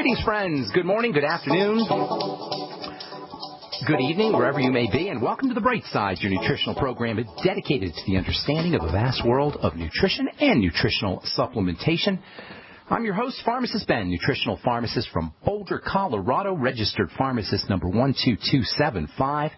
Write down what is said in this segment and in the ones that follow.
Greetings, friends. Good morning, good afternoon, good evening, wherever you may be, and welcome to the Brightside, your nutritional program dedicated to the understanding of the vast world of nutrition and nutritional supplementation. I'm your host, Pharmacist Ben, nutritional pharmacist from Boulder, Colorado, registered pharmacist number 12275.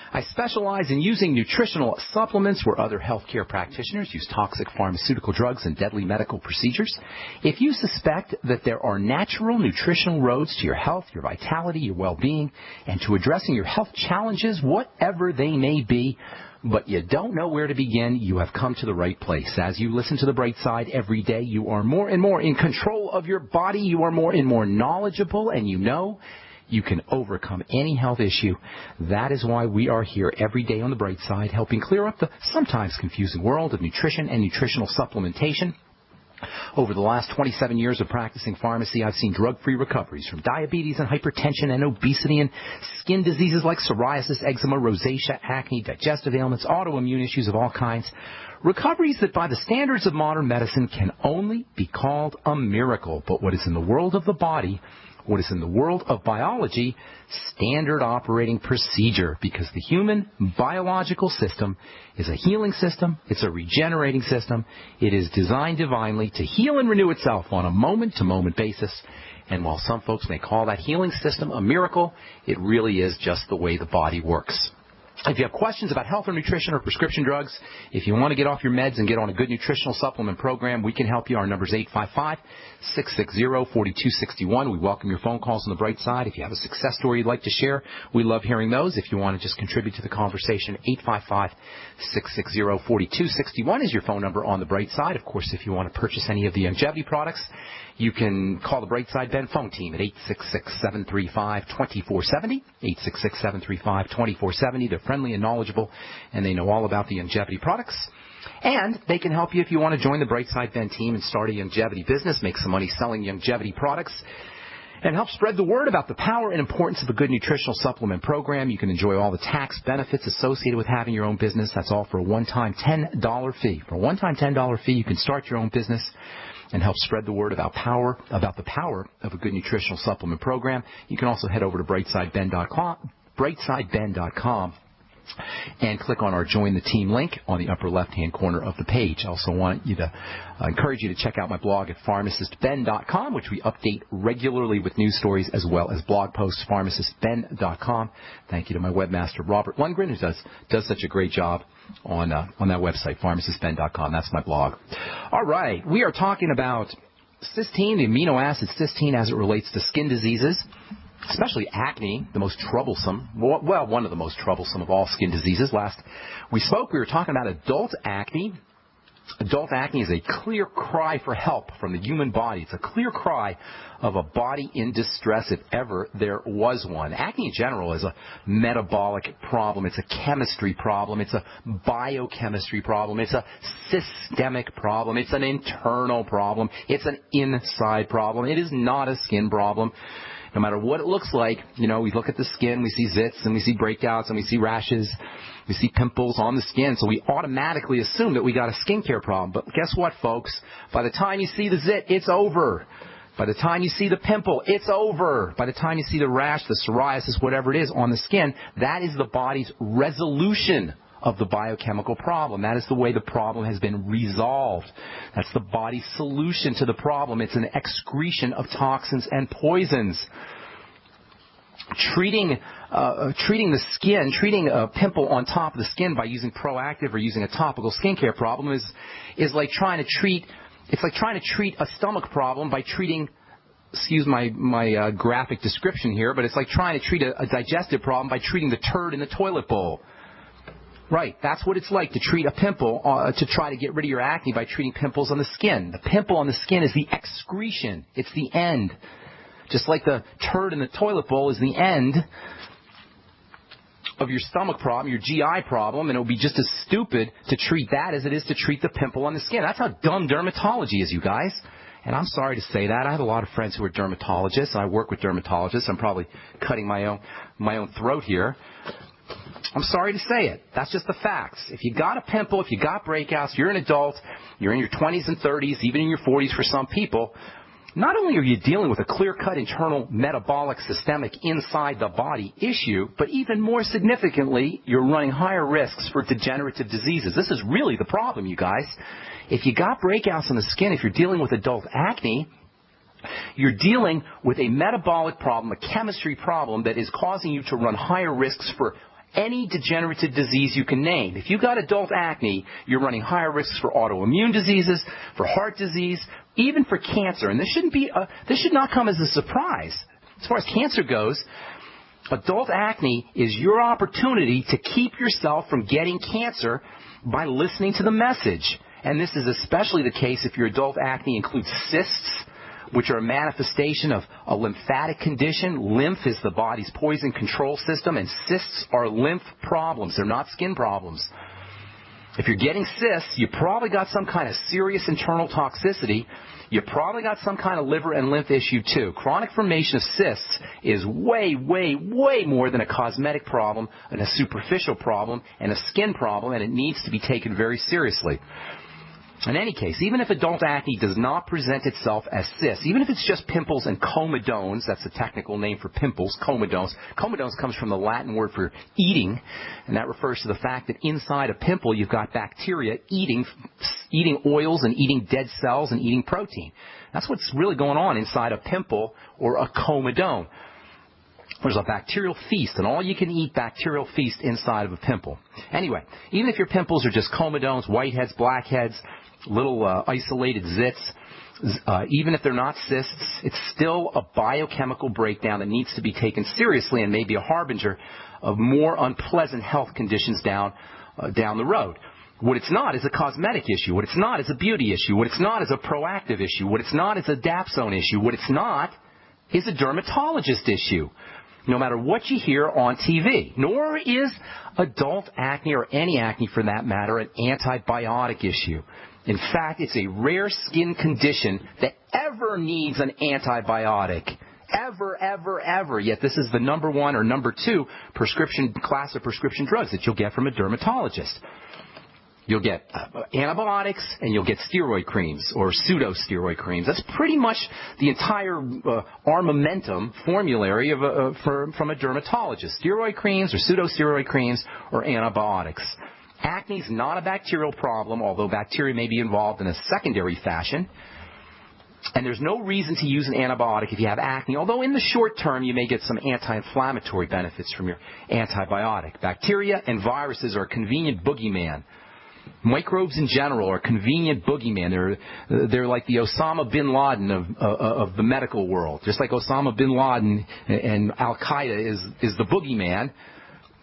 I specialize in using nutritional supplements where other healthcare practitioners use toxic pharmaceutical drugs and deadly medical procedures. If you suspect that there are natural nutritional roads to your health, your vitality, your well-being, and to addressing your health challenges, whatever they may be, but you don't know where to begin, you have come to the right place. As you listen to the Bright Side every day, you are more and more in control of your body. You are more and more knowledgeable, and you know you can overcome any health issue. That is why we are here every day on the Bright Side, helping clear up the sometimes confusing world of nutrition and nutritional supplementation. Over the last 27 years of practicing pharmacy, I've seen drug-free recoveries from diabetes and hypertension and obesity and skin diseases like psoriasis, eczema, rosacea, acne, digestive ailments, autoimmune issues of all kinds. Recoveries that by the standards of modern medicine can only be called a miracle. But what is in the world of the body, what is in the world of biology, standard operating procedure, because the human biological system is a healing system, it's a regenerating system, it is designed divinely to heal and renew itself on a moment-to-moment basis. And while some folks may call that healing system a miracle, it really is just the way the body works. If you have questions about health or nutrition or prescription drugs, if you want to get off your meds and get on a good nutritional supplement program, we can help you. Our number is 855-660-4261. We welcome your phone calls on the Bright Side. If you have a success story you'd like to share, we love hearing those. If you want to just contribute to the conversation, 855-660-4261 is your phone number on the Bright Side. Of course, if you want to purchase any of the longevity products, you can call the Brightside Ben phone team at 866-735-2470, 866-735-2470. They're friendly and knowledgeable, and they know all about the longevity products. And they can help you if you want to join the Brightside Ben team and start a longevity business, make some money selling longevity products, and help spread the word about the power and importance of a good nutritional supplement program. You can enjoy all the tax benefits associated with having your own business. That's all for a one-time $10 fee. For a one-time $10 fee, you can start your own business and help spread the word about the power of a good nutritional supplement program. You can also head over to brightsideben.com, and click on our Join the Team link on the upper left-hand corner of the page. I also want you to encourage you to check out my blog at pharmacistben.com, which we update regularly with news stories as well as blog posts, pharmacistben.com. Thank you to my webmaster, Robert Lundgren, who does such a great job on that website, pharmacistben.com. That's my blog. All right, we are talking about cysteine, the amino acid cysteine, as it relates to skin diseases, especially acne, the most troublesome, well, one of the most troublesome of all skin diseases. Last we spoke, we were talking about adult acne. Adult acne is a clear cry for help from the human body. It's a clear cry of a body in distress if ever there was one. Acne in general is a metabolic problem. It's a chemistry problem. It's a biochemistry problem. It's a systemic problem. It's an internal problem. It's an inside problem. It is not a skin problem. No matter what it looks like, we look at the skin, we see zits, and we see breakouts, and we see rashes, we see pimples on the skin, so we automatically assume that we got a skincare problem. But guess what, folks? By the time you see the zit, it's over. By the time you see the pimple, it's over. By the time you see the rash, the psoriasis, whatever it is on the skin, that is the body's resolution of the biochemical problem. That is the way the problem has been resolved. That's the body's solution to the problem. It's an excretion of toxins and poisons. Treating the skin, treating a pimple on top of the skin by using Proactive or using a topical skincare problem is like trying to treat a stomach problem by treating, excuse my graphic description here, but it's like trying to treat a digestive problem by treating the turd in the toilet bowl. Right, that's what it's like to treat a pimple, to try to get rid of your acne by treating pimples on the skin. The pimple on the skin is the excretion. It's the end. Just like the turd in the toilet bowl is the end of your stomach problem, your GI problem, and it would be just as stupid to treat that as it is to treat the pimple on the skin. That's how dumb dermatology is, you guys. And I'm sorry to say that. I have a lot of friends who are dermatologists. I work with dermatologists. I'm probably cutting my own throat here. I'm sorry to say it. That's just the facts. If you got a pimple, if you got breakouts, you're an adult, you're in your 20s and 30s, even in your 40s for some people, not only are you dealing with a clear-cut internal metabolic systemic inside the body issue, but even more significantly, you're running higher risks for degenerative diseases. This is really the problem, you guys. If you got breakouts on the skin, if you're dealing with adult acne, you're dealing with a metabolic problem, a chemistry problem that is causing you to run higher risks for any degenerative disease you can name. If you've got adult acne, you're running higher risks for autoimmune diseases, for heart disease, even for cancer. And this should not come as a surprise. As far as cancer goes, adult acne is your opportunity to keep yourself from getting cancer by listening to the message. And this is especially the case if your adult acne includes cysts, which are a manifestation of a lymphatic condition. Lymph is the body's poison control system, and cysts are lymph problems. They're not skin problems. If you're getting cysts, you probably got some kind of serious internal toxicity. You probably got some kind of liver and lymph issue, too. Chronic formation of cysts is way, way, way more than a cosmetic problem and a superficial problem and a skin problem, and it needs to be taken very seriously. In any case, even if adult acne does not present itself as cysts, even if it's just pimples and comedones, that's the technical name for pimples, comedones. Comedones comes from the Latin word for eating, and that refers to the fact that inside a pimple you've got bacteria eating oils and eating dead cells and eating protein. That's what's really going on inside a pimple or a comedone. There's a bacterial feast, an all-you-can-eat bacterial feast inside of a pimple. Anyway, even if your pimples are just comedones, whiteheads, blackheads, little isolated zits, even if they're not cysts, it's still a biochemical breakdown that needs to be taken seriously and may be a harbinger of more unpleasant health conditions down the road. What it's not is a cosmetic issue. What it's not is a beauty issue. What it's not is a proactive issue. What it's not is a dapsone issue. What it's not is a dermatologist issue, no matter what you hear on TV. Nor is adult acne, or any acne for that matter, an antibiotic issue. In fact, it's a rare skin condition that ever needs an antibiotic. Ever, ever, ever. Yet this is the number one or number two class of prescription drugs that you'll get from a dermatologist. You'll get antibiotics, and you'll get steroid creams or pseudo-steroid creams. That's pretty much the entire armamentum formulary from a dermatologist. Steroid creams or pseudo-steroid creams or antibiotics. Acne is not a bacterial problem, although bacteria may be involved in a secondary fashion. And there's no reason to use an antibiotic if you have acne, although in the short term you may get some anti-inflammatory benefits from your antibiotic. Bacteria and viruses are a convenient boogeyman. Microbes in general are a convenient boogeyman. They're like the Osama bin Laden of the medical world. Just like Osama bin Laden and Al-Qaeda is the boogeyman.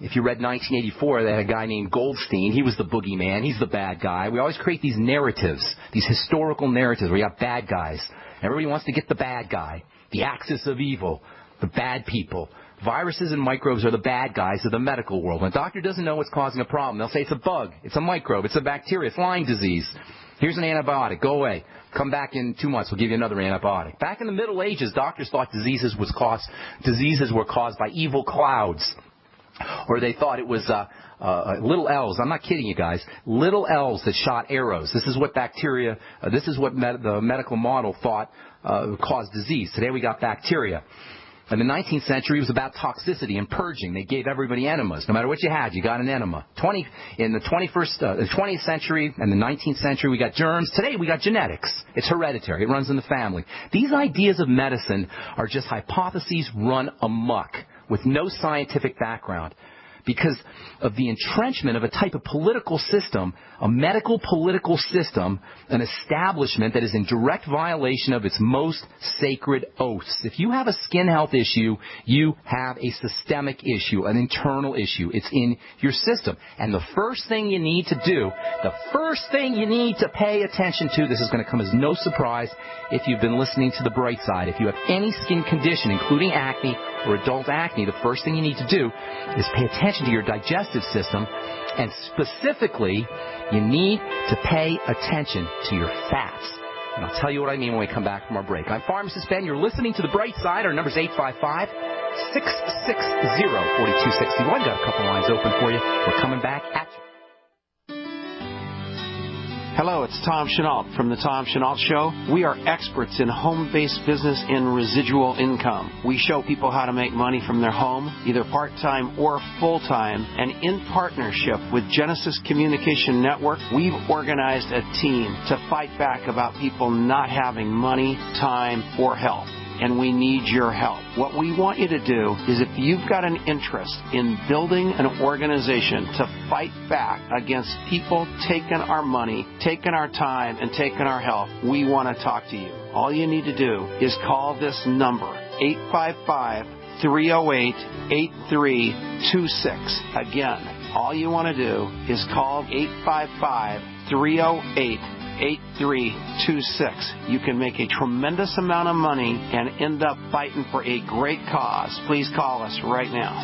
If you read 1984, they had a guy named Goldstein. He was the boogeyman. He's the bad guy. We always create these narratives, these historical narratives where you have bad guys. Everybody wants to get the bad guy, the axis of evil, the bad people. Viruses and microbes are the bad guys of the medical world. When a doctor doesn't know what's causing a problem, they'll say it's a bug, it's a microbe, it's a bacteria, it's Lyme disease. Here's an antibiotic. Go away. Come back in 2 months. We'll give you another antibiotic. Back in the Middle Ages, doctors thought diseases were caused by evil clouds. Or they thought it was little elves. I'm not kidding you guys. Little elves that shot arrows. This is what bacteria, the medical model thought caused disease. Today we got bacteria. In the 19th century, it was about toxicity and purging. They gave everybody enemas. No matter what you had, you got an enema. In the 20th century and the 19th century, we got germs. Today, we got genetics. It's hereditary. It runs in the family. These ideas of medicine are just hypotheses run amok with no scientific background because of the entrenchment of a type of political system, a medical political system, an establishment that is in direct violation of its most sacred oaths. If you have a skin health issue, you have a systemic issue, an internal issue. It's in your system. And the first thing you need to do, the first thing you need to pay attention to, this is going to come as no surprise if you've been listening to the Brightside. If you have any skin condition, including acne or adult acne, the first thing you need to do is pay attention to your digestive system, and specifically, you need to pay attention to your fats. And I'll tell you what I mean when we come back from our break. I'm Pharmacist Ben. You're listening to The Bright Side. Our number's 855-660-4261. Got a couple lines open for you. We're coming back at you. Hello, it's Tom Chenault from The Tom Chenault Show. We are experts in home-based business and residual income. We show people how to make money from their home, either part-time or full-time, and in partnership with Genesis Communication Network, we've organized a team to fight back about people not having money, time, or health. And we need your help. What we want you to do is, if you've got an interest in building an organization to fight back against people taking our money, taking our time, and taking our health, we want to talk to you. All you need to do is call this number, 855-308-8326. Again, all you want to do is call 855-308-8326. You can make a tremendous amount of money and end up fighting for a great cause. Please call us right now.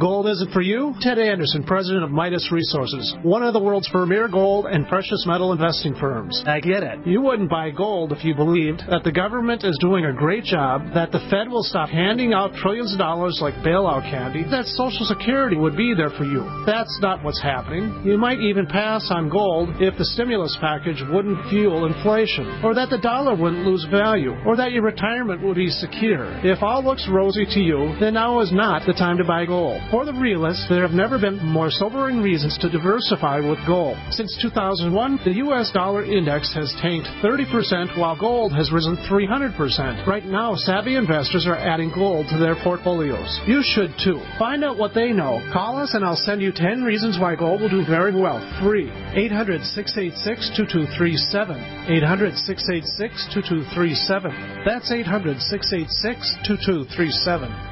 Gold isn't for you? Ted Anderson, president of Midas Resources, one of the world's premier gold and precious metal investing firms. I get it. You wouldn't buy gold if you believed that the government is doing a great job, that the Fed will stop handing out trillions of dollars like bailout candy, that Social Security would be there for you. That's not what's happening. You might even pass on gold if the stimulus package wouldn't fuel inflation, or that the dollar wouldn't lose value, or that your retirement would be secure. If all looks rosy to you, then now is not the time to buy gold. For the realists, there have never been more sobering reasons to diversify with gold. Since 2001, the U.S. dollar index has tanked 30%, while gold has risen 300%. Right now, savvy investors are adding gold to their portfolios. You should too. Find out what they know. Call us and I'll send you 10 reasons why gold will do very well. Free. 800-686-2237. 800-686-2237. That's 800-686-2237.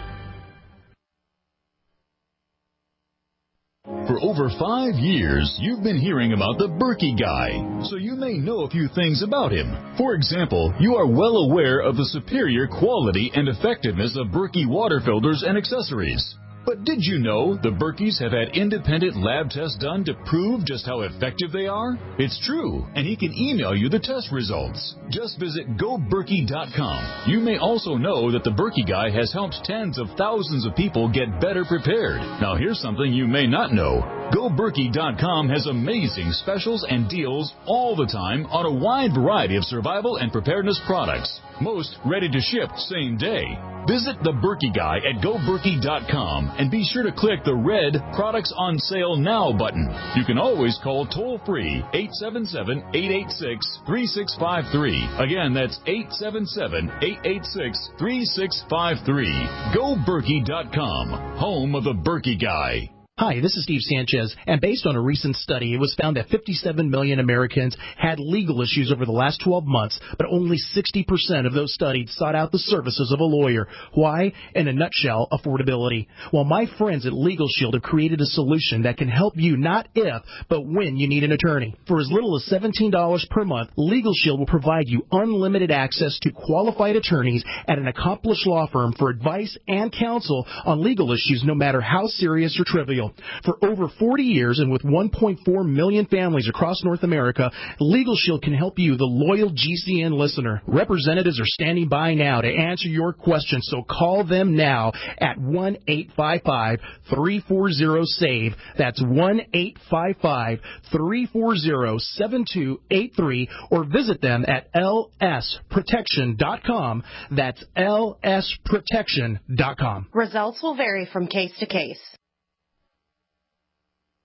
For over 5 years, you've been hearing about the Berkey Guy, so you may know a few things about him. For example, you are well aware of the superior quality and effectiveness of Berkey water filters and accessories. But did you know the Berkeys have had independent lab tests done to prove just how effective they are? It's true, and he can email you the test results. Just visit GoBerkey.com. You may also know that the Berkey Guy has helped tens of thousands of people get better prepared. Now here's something you may not know. GoBerkey.com has amazing specials and deals all the time on a wide variety of survival and preparedness products. Most ready to ship same day. Visit the Berkey Guy at GoBerkey.com and be sure to click the red Products on Sale Now button. You can always call toll-free 877-886-3653. Again, that's 877-886-3653. GoBerkey.com, home of the Berkey Guy. Hi, this is Steve Sanchez, and based on a recent study, it was found that 57 million Americans had legal issues over the last 12 months, but only 60% of those studied sought out the services of a lawyer. Why? In a nutshell, affordability. Well, my friends at Legal Shield have created a solution that can help you not if, but when you need an attorney. For as little as $17 per month, Legal Shield will provide you unlimited access to qualified attorneys at an accomplished law firm for advice and counsel on legal issues, no matter how serious or trivial. For over 40 years and with 1.4 million families across North America, Legal Shield can help you, the loyal GCN listener. Representatives are standing by now to answer your questions, so call them now at 1-855-340-SAVE. That's 1-855-340-7283, or visit them at lsprotection.com. That's lsprotection.com. Results will vary from case to case.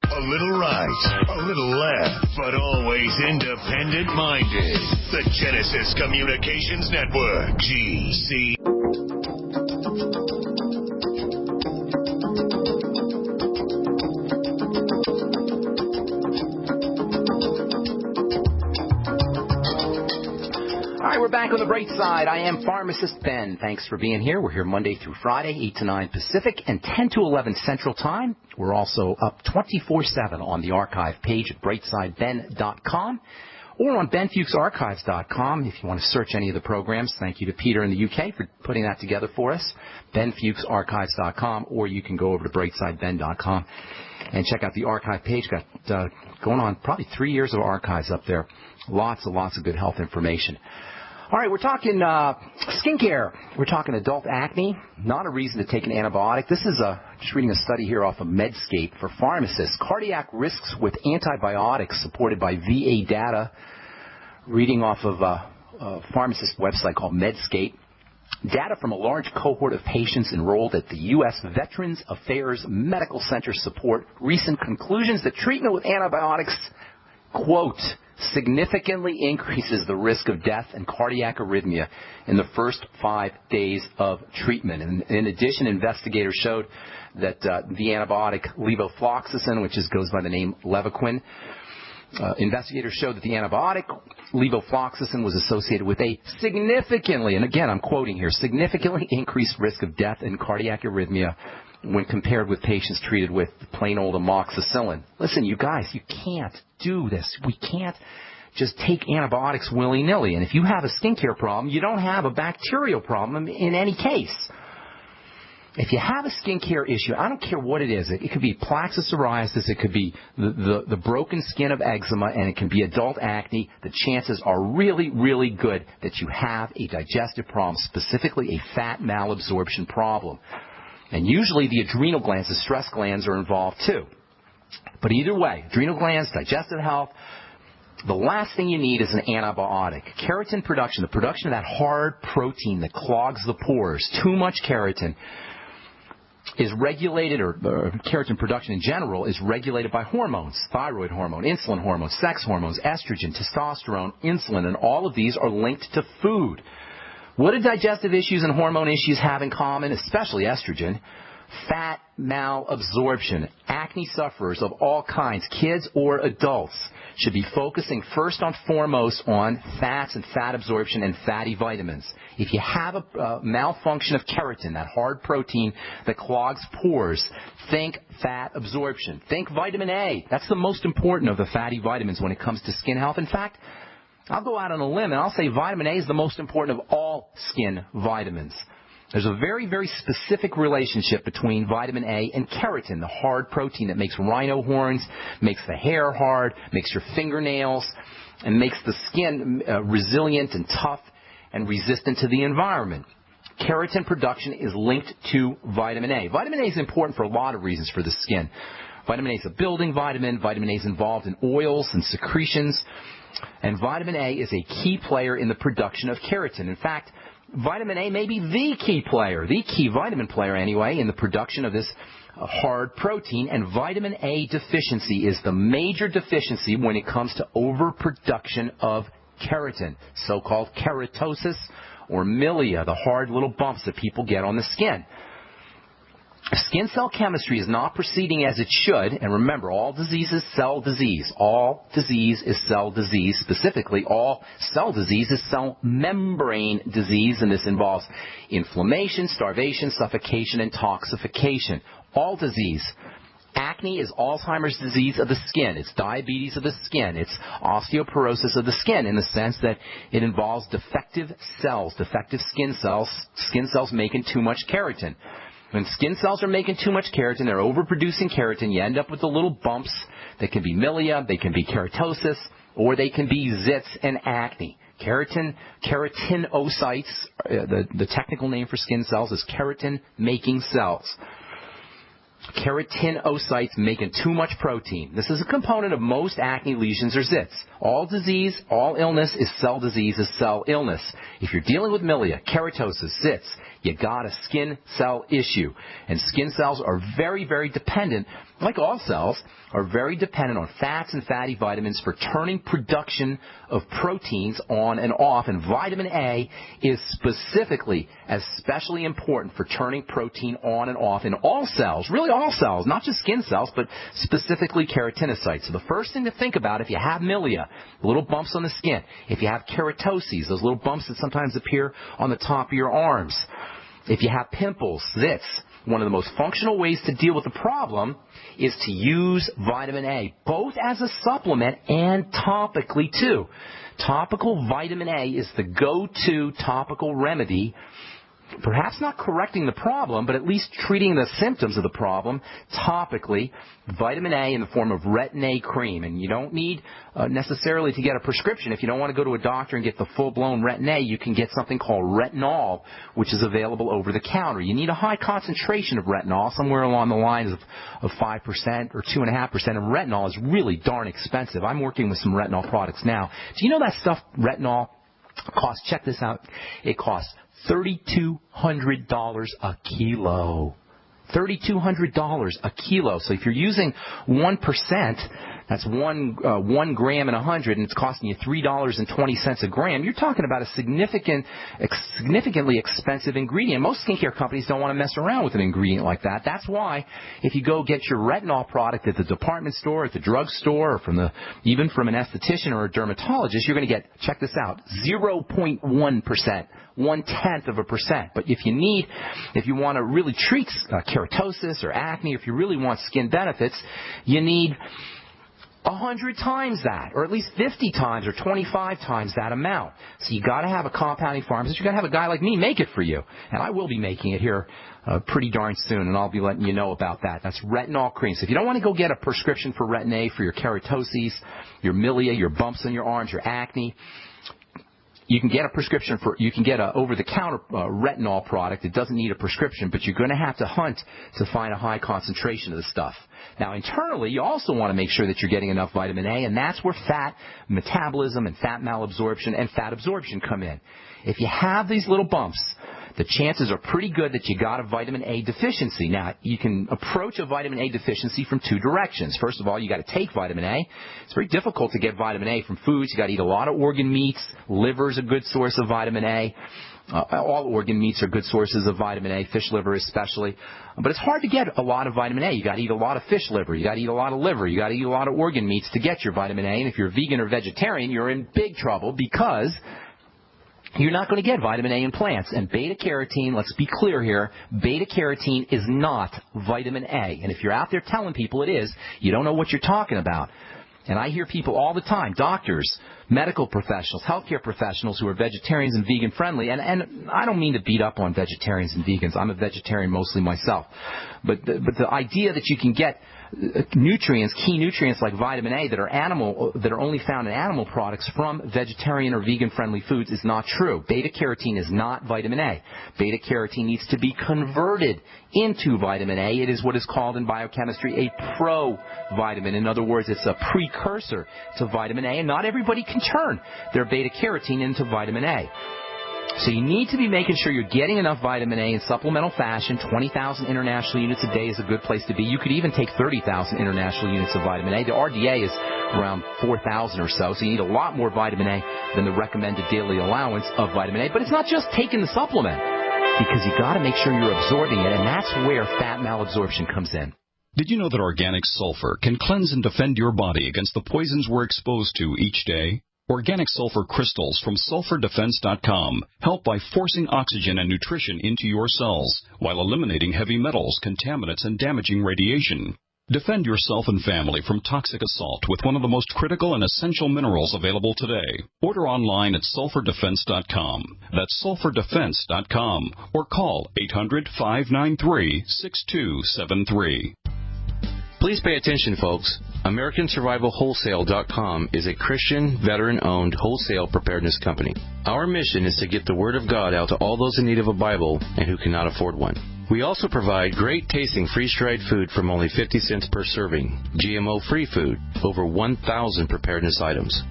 A little right, a little left, but always independent-minded. The Genesis Communications Network, GC. All right, we're back on the Brightside. I am Pharmacist Ben. Thanks for being here. We're here Monday through Friday, 8 to 9 Pacific and 10 to 11 Central Time. We're also up 24/7 on the archive page at brightsideben.com or on benfuchsarchives.com if you want to search any of the programs. Thank you to Peter in the UK for putting that together for us, benfuchsarchives.com, or you can go over to brightsideben.com and check out the archive page. Got going on probably 3 years of archives up there. Lots and lots of good health information. All right, we're talking skincare. We're talking adult acne. Not a reason to take an antibiotic. This is just reading a study here off of Medscape for pharmacists. Cardiac risks with antibiotics supported by VA data. Reading off of a pharmacist website called Medscape. Data from a large cohort of patients enrolled at the U.S. Veterans Affairs Medical Center support recent conclusions that treatment with antibiotics, quote, significantly increases the risk of death and cardiac arrhythmia in the first 5 days of treatment. And in addition, investigators showed that the antibiotic levofloxacin, which goes by the name Levaquin, investigators showed that the antibiotic levofloxacin was associated with a significantly, and again I'm quoting here, significantly increased risk of death and cardiac arrhythmia when compared with patients treated with plain old amoxicillin. Listen, you guys, you can't do this. We can't just take antibiotics willy-nilly. And if you have a skincare problem, you don't have a bacterial problem in any case. If you have a skincare issue, I don't care what it is. It could be plaques of psoriasis. It could be the broken skin of eczema, and it can be adult acne. The chances are really, really good that you have a digestive problem, specifically a fat malabsorption problem. And usually the adrenal glands, the stress glands, are involved too. But either way, adrenal glands, digestive health, the last thing you need is an antibiotic. Keratin production, the production of that hard protein that clogs the pores, too much keratin, is regulated, or keratin production in general is regulated by hormones, thyroid hormone, insulin hormone, sex hormones, estrogen, testosterone, insulin, and all of these are linked to food. What do digestive issues and hormone issues have in common, especially estrogen? Fat malabsorption. Acne sufferers of all kinds, kids or adults, should be focusing first and foremost on fats and fat absorption and fatty vitamins. If you have a malfunction of keratin, that hard protein that clogs pores, think fat absorption. Think vitamin A. That's the most important of the fatty vitamins when it comes to skin health. In fact, I'll go out on a limb and I'll say vitamin A is the most important of all skin vitamins. There's a very, very specific relationship between vitamin A and keratin, the hard protein that makes rhino horns, makes the hair hard, makes your fingernails, and makes the skin resilient and tough and resistant to the environment. Keratin production is linked to vitamin A. Vitamin A is important for a lot of reasons for the skin. Vitamin A is a building vitamin. Vitamin A is involved in oils and secretions. And vitamin A is a key player in the production of keratin. In fact, vitamin A may be the key player, the key vitamin player anyway, in the production of this hard protein. And vitamin A deficiency is the major deficiency when it comes to overproduction of keratin, so-called keratosis or milia, the hard little bumps that people get on the skin. Skin cell chemistry is not proceeding as it should, and remember, all disease is cell disease. All disease is cell disease. Specifically, all cell disease is cell membrane disease, and this involves inflammation, starvation, suffocation, and toxification. All disease. Acne is Alzheimer's disease of the skin. It's diabetes of the skin. It's osteoporosis of the skin in the sense that it involves defective cells, defective skin cells making too much keratin. When skin cells are making too much keratin, they're overproducing keratin, you end up with the little bumps that can be milia, they can be keratosis, or they can be zits and acne. Keratinocytes, the technical name for skin cells is keratin-making cells. Keratinocytes making too much protein. This is a component of most acne lesions or zits. All disease, all illness is cell disease, is cell illness. If you're dealing with milia, keratosis, zits, you got a skin cell issue. And skin cells are very, very dependent, like all cells, are very dependent on fats and fatty vitamins for turning production of proteins on and off. And vitamin A is specifically especially important for turning protein on and off in all cells, really all cells, not just skin cells, but specifically keratinocytes. So the first thing to think about if you have milia, the little bumps on the skin, if you have keratoses, those little bumps that sometimes appear on the top of your arms, if you have pimples, zits, one of the most functional ways to deal with the problem is to use vitamin A, both as a supplement and topically too. Topical vitamin A is the go-to topical remedy perhaps not correcting the problem, but at least treating the symptoms of the problem topically. Vitamin A in the form of Retin-A cream. And you don't need necessarily to get a prescription. If you don't want to go to a doctor and get the full-blown Retin-A, you can get something called retinol, which is available over the counter. You need a high concentration of retinol, somewhere along the lines of 5% or 2.5%. And retinol is really darn expensive. I'm working with some retinol products now. Do you know that stuff, retinol, costs, check this out, it costs $3,200 a kilo. $3,200 a kilo. So if you're using 1%, that's 1 gram in 100, and it's costing you $3.20 a gram. You're talking about a significantly expensive ingredient. Most skincare companies don't want to mess around with an ingredient like that. That's why if you go get your retinol product at the department store, at the drugstore, or even from an esthetician or a dermatologist, you're going to get, check this out, 0.1%, 0.1%. But if you want to really treat keratosis or acne, if you really want skin benefits, you need 100 times that, or at least 50 times or 25 times that amount. So you got to have a compounding pharmacist. You got to have a guy like me make it for you, and I will be making it here pretty darn soon, and I'll be letting you know about that. That's retinol cream. So if you don't want to go get a prescription for Retin-A for your keratoses, your milia, your bumps on your arms, your acne, you can get a prescription you can get a over-the-counter retinol product. It doesn't need a prescription, but you're going to have to hunt to find a high concentration of the stuff. Now, internally, you also want to make sure that you're getting enough vitamin A, and that's where fat metabolism and fat malabsorption and fat absorption come in. If you have these little bumps, the chances are pretty good that you got a vitamin A deficiency. Now, you can approach a vitamin A deficiency from two directions. First of all, you got to take vitamin A. It's very difficult to get vitamin A from foods. You got to eat a lot of organ meats. Liver's a good source of vitamin A. All organ meats are good sources of vitamin A, fish liver especially. But it's hard to get a lot of vitamin A. You got to eat a lot of fish liver. You got to eat a lot of liver. You got to eat a lot of organ meats to get your vitamin A. And if you're vegan or vegetarian, you're in big trouble because you're not going to get vitamin A in plants. And beta-carotene, let's be clear here, beta-carotene is not vitamin A. And if you're out there telling people it is, you don't know what you're talking about. And I hear people all the time, doctors, medical professionals, healthcare professionals who are vegetarians and vegan friendly. And I don't mean to beat up on vegetarians and vegans. I'm a vegetarian mostly myself. But the idea that you can get nutrients, key nutrients like vitamin A that are only found in animal products from vegetarian or vegan friendly foods is not true. Beta carotene is not vitamin A. Beta carotene needs to be converted into vitamin A. It is what is called in biochemistry a provitamin. In other words, it's a precursor to vitamin A, and not everybody can turn their beta carotene into vitamin A. So you need to be making sure you're getting enough vitamin A in supplemental fashion. 20,000 international units a day is a good place to be. You could even take 30,000 international units of vitamin A. The RDA is around 4,000 or so, so you need a lot more vitamin A than the recommended daily allowance of vitamin A. But it's not just taking the supplement, because you got to make sure you're absorbing it, and that's where fat malabsorption comes in. Did you know that organic sulfur can cleanse and defend your body against the poisons we're exposed to each day? Organic sulfur crystals from sulfurdefense.com help by forcing oxygen and nutrition into your cells while eliminating heavy metals, contaminants, and damaging radiation. Defend yourself and family from toxic assault with one of the most critical and essential minerals available today. Order online at sulfurdefense.com. That's sulfurdefense.com, or call 800-593-6273. Please pay attention, folks. AmericanSurvivalWholesale.com is a Christian, veteran-owned wholesale preparedness company. Our mission is to get the Word of God out to all those in need of a Bible and who cannot afford one. We also provide great-tasting freeze-dried food from only 50 cents per serving, GMO-free food, over 1,000 preparedness items.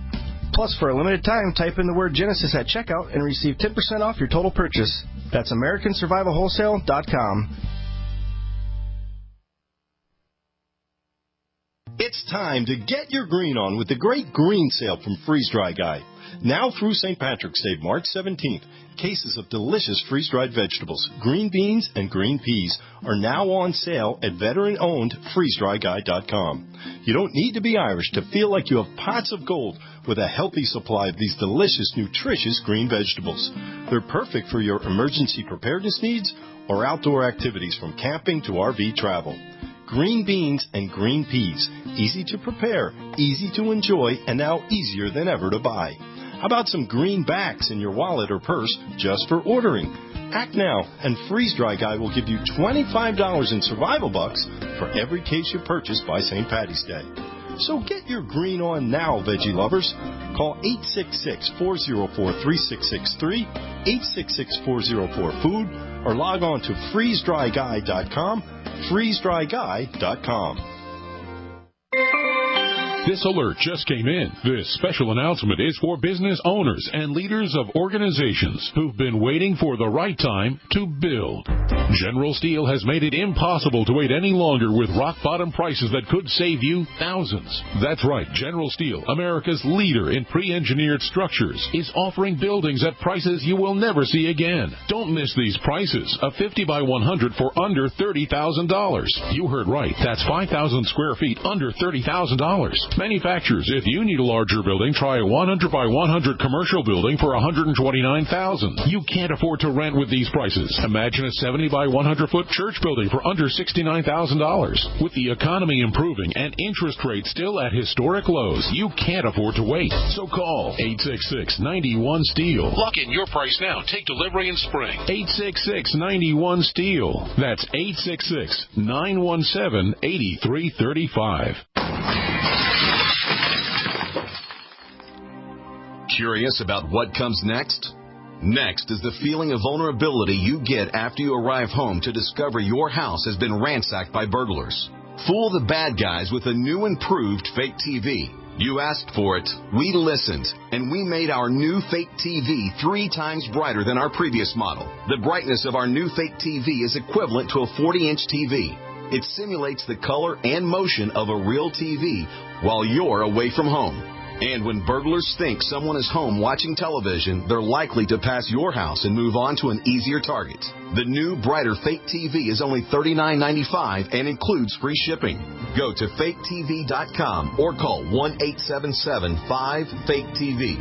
Plus, for a limited time, type in the word Genesis at checkout and receive 10% off your total purchase. That's AmericanSurvivalWholesale.com. It's time to get your green on with the great green sale from Freeze Dry Guy. Now through St. Patrick's Day, March 17th, cases of delicious freeze-dried vegetables, green beans, and green peas are now on sale at veteran-owned freezedryguy.com. You don't need to be Irish to feel like you have pots of gold with a healthy supply of these delicious, nutritious green vegetables. They're perfect for your emergency preparedness needs or outdoor activities from camping to RV travel. Green beans and green peas, easy to prepare, easy to enjoy, and now easier than ever to buy. How about some greenbacks in your wallet or purse just for ordering? Act now, and Freeze Dry Guy will give you $25 in survival bucks for every case you purchase by St. Patty's Day. So get your green on now, veggie lovers. Call 866-404-3663, 866-404-FOOD, or log on to freezedryguy.com, freezedryguy.com. This alert just came in. This special announcement is for business owners and leaders of organizations who've been waiting for the right time to build. General Steel has made it impossible to wait any longer with rock-bottom prices that could save you thousands. That's right. General Steel, America's leader in pre-engineered structures, is offering buildings at prices you will never see again. Don't miss these prices. A 50 by 100 for under $30,000. You heard right. That's 5,000 square feet under $30,000. Manufacturers, if you need a larger building, try a 100 by 100 commercial building for $129,000. You can't afford to rent with these prices. Imagine a 70 by 100 foot church building for under $69,000. With the economy improving and interest rates still at historic lows, you can't afford to wait. So call 866-91-STEEL. Lock in your price now. Take delivery in spring. 866-91-STEEL. That's 866-917-8335. Curious about what comes next? Next is the feeling of vulnerability you get after you arrive home to discover your house has been ransacked by burglars. Fool the bad guys with a new improved fake TV. You asked for it, we listened, and we made our new fake TV 3 times brighter than our previous model. The brightness of our new fake TV is equivalent to a 40-inch TV. It simulates the color and motion of a real TV while you're away from home. And when burglars think someone is home watching television, they're likely to pass your house and move on to an easier target. The new, brighter Fake TV is only $39.95 and includes free shipping. Go to faketv.com or call 1-877-5-FAKE-TV.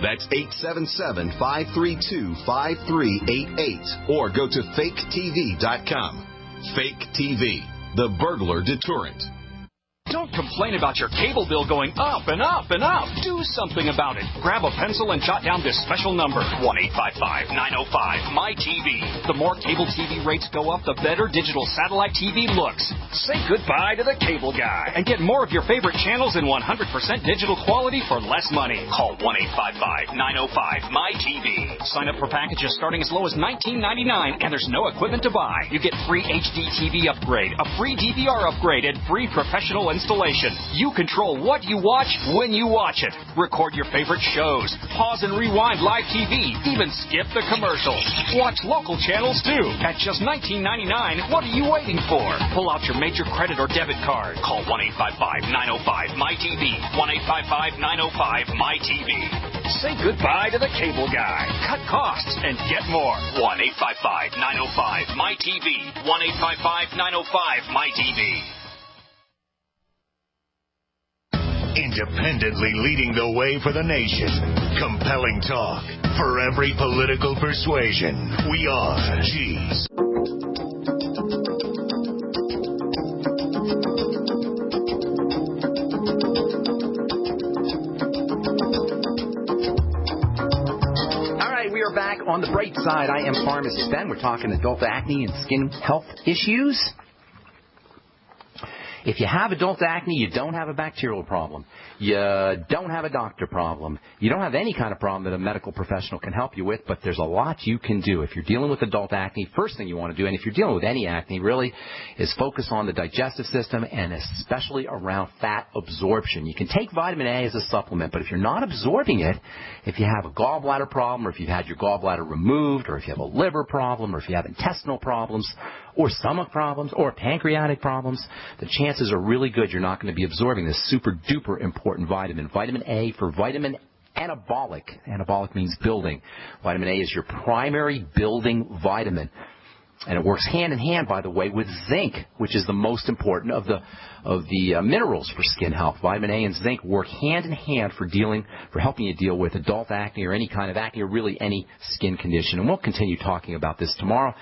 That's 877-532-5388. Or go to faketv.com. Fake TV, the burglar deterrent. Don't complain about your cable bill going up and up and up. Do something about it. Grab a pencil and jot down this special number, 1-855-905-MY-TV. The more cable TV rates go up, the better digital satellite TV looks. Say goodbye to the cable guy and get more of your favorite channels in 100% digital quality for less money. Call 1-855-905-MY-TV. Sign up for packages starting as low as $19.99, and there's no equipment to buy. You get free HD TV upgrade, a free DVR upgrade, and free professional installation. You control what you watch when you watch it. Record your favorite shows. Pause and rewind live TV. Even skip the commercials. Watch local channels too. At just $19.99, what are you waiting for? Pull out your major credit or debit card. Call 1-855-905-MY-TV. 1-855-905-MY-TV. Say goodbye to the cable guy. Cut costs and get more. 1-855-905-MY-TV. 1-855-905-MY-TV. Independently leading the way for the nation. Compelling talk for every political persuasion. We are G's. All right, we are back on the bright side. I am Pharmacist Ben. We're talking adult acne and skin health issues. If you have adult acne, you don't have a bacterial problem. You don't have a doctor problem. You don't have any kind of problem that a medical professional can help you with, but there's a lot you can do. If you're dealing with adult acne, first thing you want to do, and if you're dealing with any acne really, is focus on the digestive system and especially around fat absorption. You can take vitamin A as a supplement, but if you're not absorbing it, if you have a gallbladder problem, or if you've had your gallbladder removed, or if you have a liver problem, or if you have intestinal problems, or stomach problems, or pancreatic problems, the chances are really good you're not going to be absorbing this super duper important vitamin. Vitamin A for vitamin anabolic. Anabolic means building. Vitamin A is your primary building vitamin. And it works hand in hand, by the way, with zinc, which is the most important of the minerals for skin health. Vitamin A and zinc work hand in hand for helping you deal with adult acne or any kind of acne or really any skin condition. And we'll continue talking about this tomorrow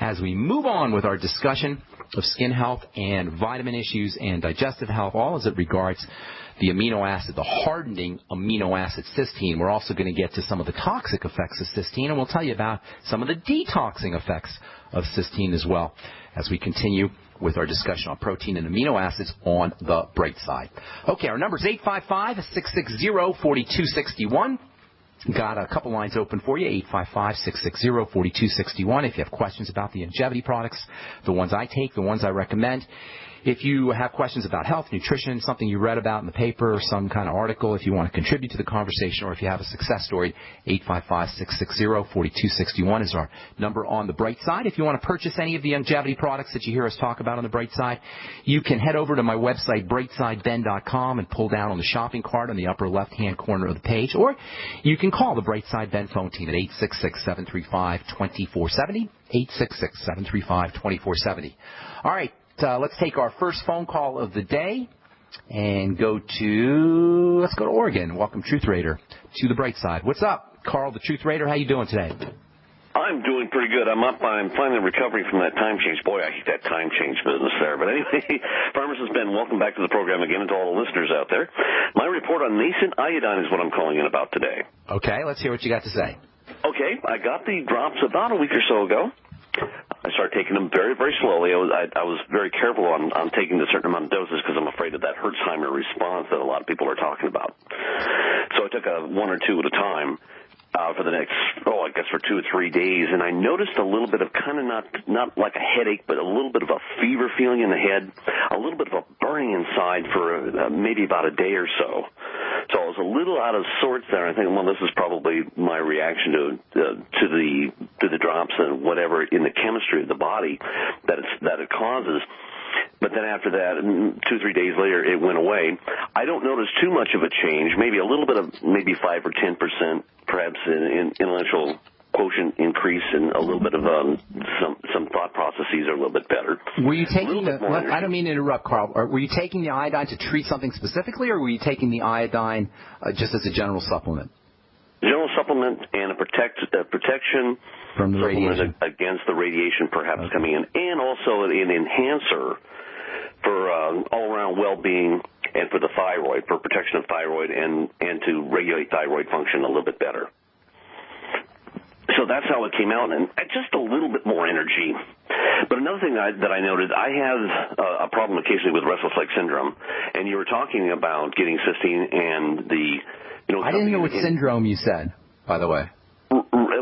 as we move on with our discussion of skin health and vitamin issues and digestive health, all as it regards the amino acid, the hardening amino acid cysteine. We're also going to get to some of the toxic effects of cysteine, and we'll tell you about some of the detoxing effects of cysteine as well as we continue with our discussion on protein and amino acids on the bright side. Okay, our number is 855-660-4261. Got a couple lines open for you, 855-660-4261. If you have questions about the longevity products, the ones I take, the ones I recommend. If you have questions about health, nutrition, something you read about in the paper, or some kind of article, if you want to contribute to the conversation, or if you have a success story, 855-660-4261 is our number on the bright side. If you want to purchase any of the longevity products that you hear us talk about on the bright side, you can head over to my website, brightsideben.com, and pull down on the shopping cart on the upper left-hand corner of the page, or you can call the Brightside Ben phone team at 866-735-2470, 866-735-2470. All right. Let's take our first phone call of the day and let's go to Oregon. Welcome, Truth Raider, to the bright side. What's up, Carl, the Truth Raider? How you doing today? I'm doing pretty good. I'm finally recovering from that time change. Boy, I hate that time change business there. But anyway, Pharmacist Ben, welcome back to the program again, and to all the listeners out there. My report on nascent iodine is what I'm calling in about today. Okay, let's hear what you got to say. Okay, I got the drops about a week or so ago. I started taking them very, very slowly. I was very careful on taking a certain amount of doses because I'm afraid of that Herxheimer response that a lot of people are talking about. So I took one or two at a time for the next, I guess for 2 or 3 days, and I noticed a little bit of kind of not like a headache, but a little bit of a fever feeling in the head, a little bit of a burning inside for maybe about a day or so. So I was a little out of sorts there. I think, well, this is probably my reaction to the drops and whatever in the chemistry of the body that it causes. But then after that, 2 or 3 days later, it went away. I don't notice too much of a change. Maybe a little bit of 5 or 10%, perhaps in intellectual quotient increase, and a little bit of some thought processes are a little bit better. Were you taking I don't mean to interrupt, Carl. Were you taking the iodine to treat something specifically, or were you taking the iodine just as a general supplement? General supplement and a protection from the radiation against the radiation perhaps coming in, and also an enhancer for all-around well-being and for the thyroid, for protection of thyroid and to regulate thyroid function a little bit better. So that's how it came out, and just a little bit more energy. But another thing that I noted, I have a problem occasionally with restless leg syndrome, and you were talking about getting cysteine and the, I didn't hear what syndrome you said, by the way.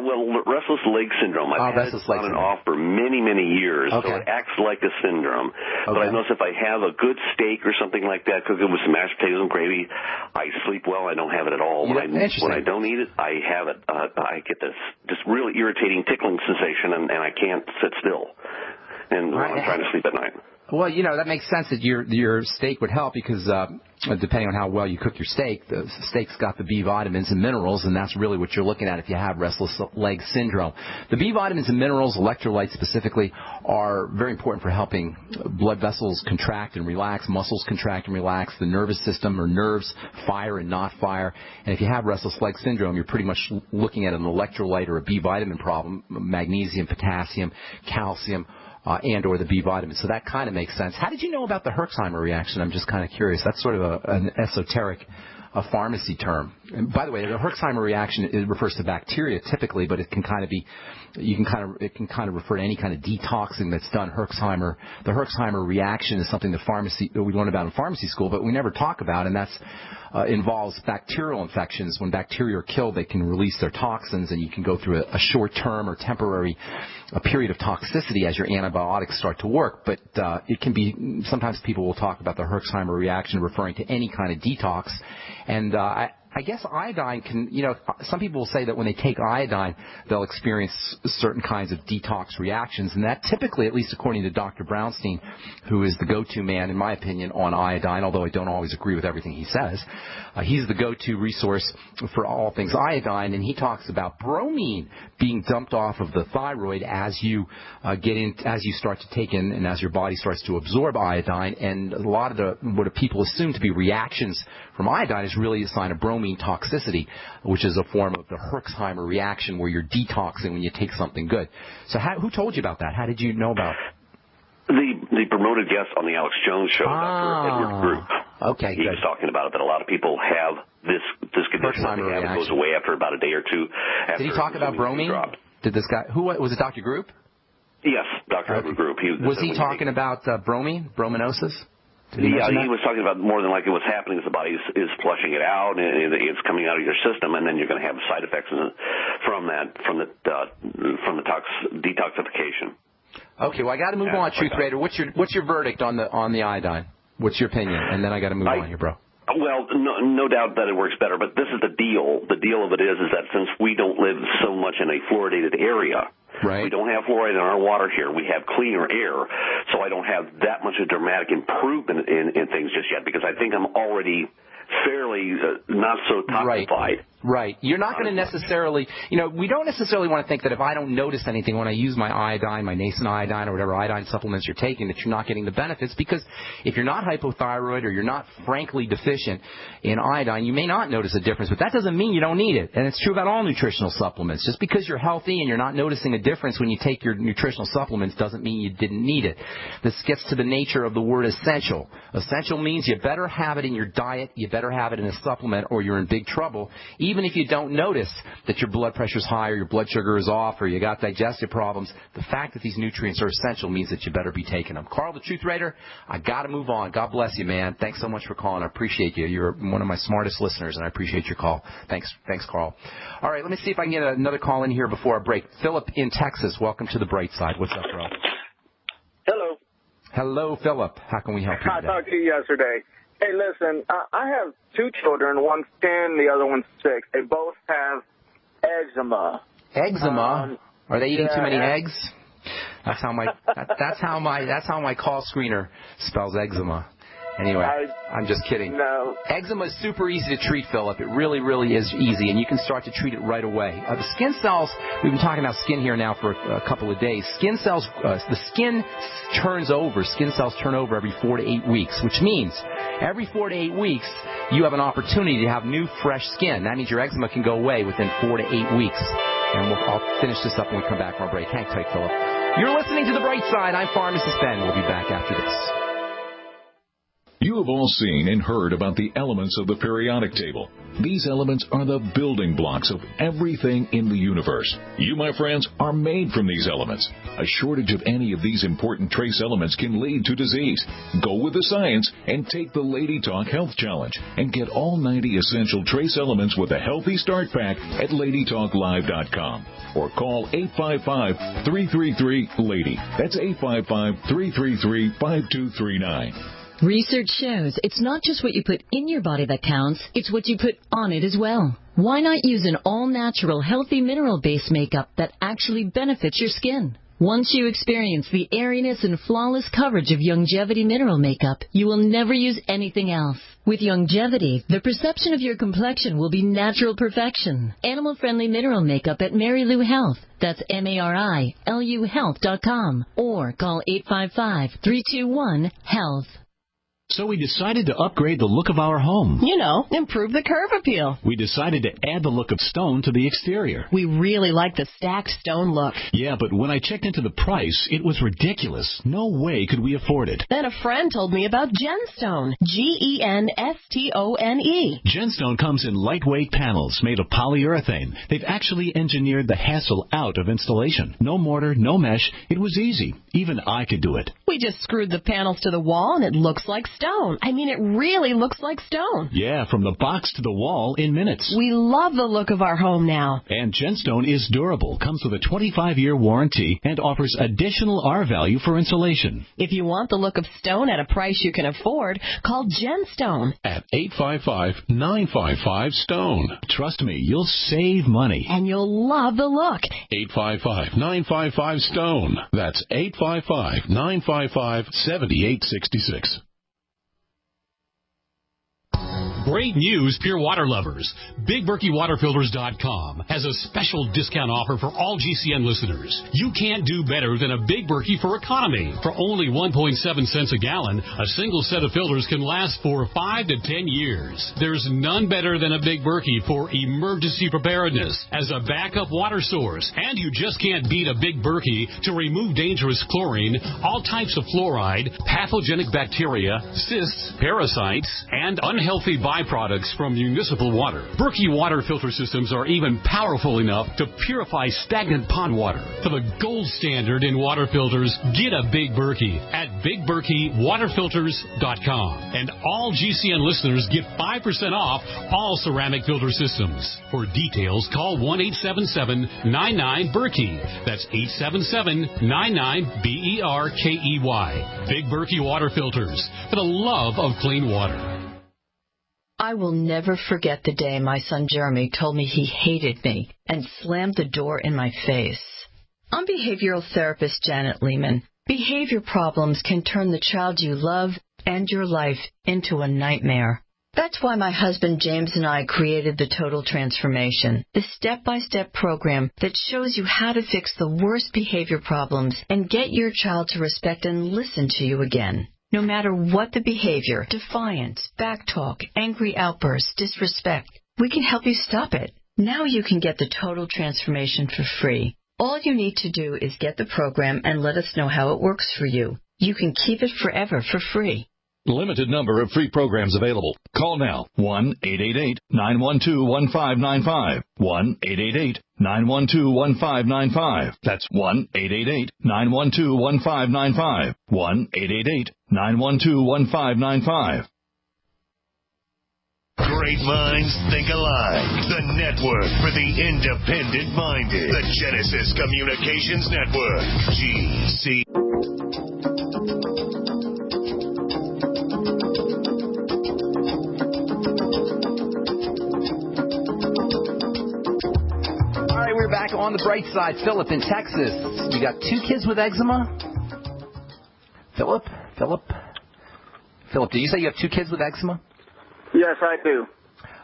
Well, restless leg syndrome. I've had it on and off for many, many years, so it acts like a syndrome. But I notice if I have a good steak or something like that, cook it with some mashed potatoes and gravy, I sleep well. I don't have it at all. When I don't eat it, I have it. I get this really irritating tickling sensation, and I can't sit still. And I'm trying to sleep at night. Well, that makes sense that your steak would help because depending on how well you cook your steak, the steak's got the B vitamins and minerals, and that's really what you're looking at if you have restless leg syndrome. The B vitamins and minerals, electrolytes specifically, are very important for helping blood vessels contract and relax, muscles contract and relax, the nervous system or nerves fire and not fire. And if you have restless leg syndrome, you're pretty much looking at an electrolyte or a B vitamin problem, magnesium, potassium, calcium, and or the B vitamins. So that kind of makes sense. How did you know about the Herxheimer reaction? I'm just kind of curious. That's sort of an esoteric pharmacy term. And by the way, the Herxheimer reaction, it refers to bacteria typically, but it can kind of be, it can kind of refer to any kind of detoxing that's done. The Herxheimer reaction is something that we learn about in pharmacy school, but we never talk about, and that's involves bacterial infections. When bacteria are killed, they can release their toxins, and you can go through a short-term or temporary period of toxicity as your antibiotics start to work. But it can be, sometimes people will talk about the Herxheimer reaction referring to any kind of detox. And I guess iodine can, some people will say that when they take iodine, they'll experience certain kinds of detox reactions. And that typically, at least according to Dr. Brownstein, who is the go-to man, in my opinion, on iodine, although I don't always agree with everything he says, he's the go-to resource for all things iodine. And he talks about bromine being dumped off of the thyroid as you as you start to take in and as your body starts to absorb iodine. And a lot of what people assume to be reactions from iodine is really a sign of bromine toxicity, which is a form of the Herxheimer reaction where you're detoxing when you take something good. So who told you about that? How did you know about it? The promoted guest on the Alex Jones show, Dr. Edward Group. Okay, he was talking about it, that a lot of people have this condition that they have. It goes away after about a day or two. Did he talk about bromine? Did this guy, who was it, Dr. Group? Yes, Dr. Edward Group. Was he talking about brominosis? He was talking about more than likely what's happening is the body is flushing it out, and it's coming out of your system, and then you're going to have side effects from the detoxification. Okay, well, I got to move on, Truth Raider. What's your verdict on the iodine? What's your opinion? And then I got to move on here, bro. Well, no doubt that it works better, but this is the deal. The deal of it is that since we don't live so much in a fluoridated area, right. We don't have fluoride in our water here. We have cleaner air, so I don't have that much of a dramatic improvement in things just yet because I think I'm already fairly not so toxified. Right. You're not going to necessarily, we don't necessarily want to think that if I don't notice anything when I use my iodine, my nascent iodine, or whatever iodine supplements you're taking, that you're not getting the benefits, because if you're not hypothyroid or you're not frankly deficient in iodine, you may not notice a difference, but that doesn't mean you don't need it. And it's true about all nutritional supplements. Just because you're healthy and you're not noticing a difference when you take your nutritional supplements doesn't mean you didn't need it. This gets to the nature of the word essential. Essential means you better have it in your diet, you better have it in a supplement, or you're in big trouble. Even if you don't notice that your blood pressure's high or your blood sugar is off or you got digestive problems, the fact that these nutrients are essential means that you better be taking them. Carl, the Truth Raider, I got to move on. God bless you, man. Thanks so much for calling. I appreciate you. You're one of my smartest listeners, and I appreciate your call. Thanks, Carl. All right, let me see if I can get another call in here before I break. Philip in Texas, welcome to the Brightside. What's up, bro? Hello. Hello, Philip. How can we help you today? I talked to you yesterday. Hey, listen, I have two children. One's 10, the other one's 6. They both have eczema. Eczema? Are they eating too many eggs? That's how my call screener spells eczema. Anyway, I'm just kidding. No. Eczema is super easy to treat, Philip. It really, really is easy, and you can start to treat it right away. The skin cells, we've been talking about skin here now for a couple of days. Skin cells, the skin turns over. Skin cells turn over every 4 to 8 weeks, which means every 4 to 8 weeks you have an opportunity to have new, fresh skin. That means your eczema can go away within 4 to 8 weeks. And I'll finish this up when we come back from our break. Hang tight, Philip. You're listening to The Bright Side. I'm Pharmacist Ben. We'll be back after this. You have all seen and heard about the elements of the periodic table. These elements are the building blocks of everything in the universe. You, my friends, are made from these elements. A shortage of any of these important trace elements can lead to disease. Go with the science and take the Lady Talk Health Challenge and get all 90 essential trace elements with a healthy start pack at LadyTalkLive.com or call 855-333-LADY. That's 855-333-5239. Research shows it's not just what you put in your body that counts, it's what you put on it as well. Why not use an all-natural, healthy mineral-based makeup that actually benefits your skin? Once you experience the airiness and flawless coverage of Longevity mineral makeup, you will never use anything else. With Longevity, the perception of your complexion will be natural perfection. Animal-friendly mineral makeup at Mary Lou Health. That's MARILU Health.com or call 855-321-HEALTH. So we decided to upgrade the look of our home. Improve the curve appeal. We decided to add the look of stone to the exterior. We really like the stacked stone look. Yeah, but when I checked into the price, it was ridiculous. No way could we afford it. Then a friend told me about Genstone. Genstone. Genstone comes in lightweight panels made of polyurethane. They've actually engineered the hassle out of installation. No mortar, no mesh. It was easy. Even I could do it. We just screwed the panels to the wall and it looks like stone. I mean, it really looks like stone. Yeah, from the box to the wall in minutes. We love the look of our home now. And Genstone is durable, comes with a 25-year warranty, and offers additional R value for insulation. If you want the look of stone at a price you can afford, call Genstone at 855-955-STONE. Trust me, you'll save money. And you'll love the look. 855-955-STONE. That's 855-955-7866. Great news, pure water lovers. BigBerkeyWaterFilters.com has a special discount offer for all GCN listeners. You can't do better than a Big Berkey for economy. For only 1.7 cents a gallon, a single set of filters can last for 5 to 10 years. There's none better than a Big Berkey for emergency preparedness as a backup water source. And you just can't beat a Big Berkey to remove dangerous chlorine, all types of fluoride, pathogenic bacteria, cysts, parasites, and unhealthy byproducts from municipal water. Berkey water filter systems are even powerful enough to purify stagnant pond water. For the gold standard in water filters, get a Big Berkey at BigBerkeyWaterFilters.com. And all GCN listeners get 5% off all ceramic filter systems. For details, call 1-877-99-BERKEY. That's 877-99-BERKEY. Big Berkey Water Filters, for the love of clean water. I will never forget the day my son Jeremy told me he hated me and slammed the door in my face. I'm behavioral therapist Janet Lehman. Behavior problems can turn the child you love and your life into a nightmare. That's why my husband James and I created the Total Transformation, the step-by-step program that shows you how to fix the worst behavior problems and get your child to respect and listen to you again. No matter what the behavior, defiance, backtalk, angry outbursts, disrespect, we can help you stop it. Now you can get the Total Transformation for free. All you need to do is get the program and let us know how it works for you. You can keep it forever for free. Limited number of free programs available. Call now. 1-888-912-1595. 1-888-912-1595. That's 1-888-912-1595. 1-888-912-1595. Great minds think alike. The network for the independent-minded. The Genesis Communications Network. GC. We're back on the bright side. Philip in Texas. You got 2 kids with eczema? Philip, did you say you have 2 kids with eczema? Yes, I do.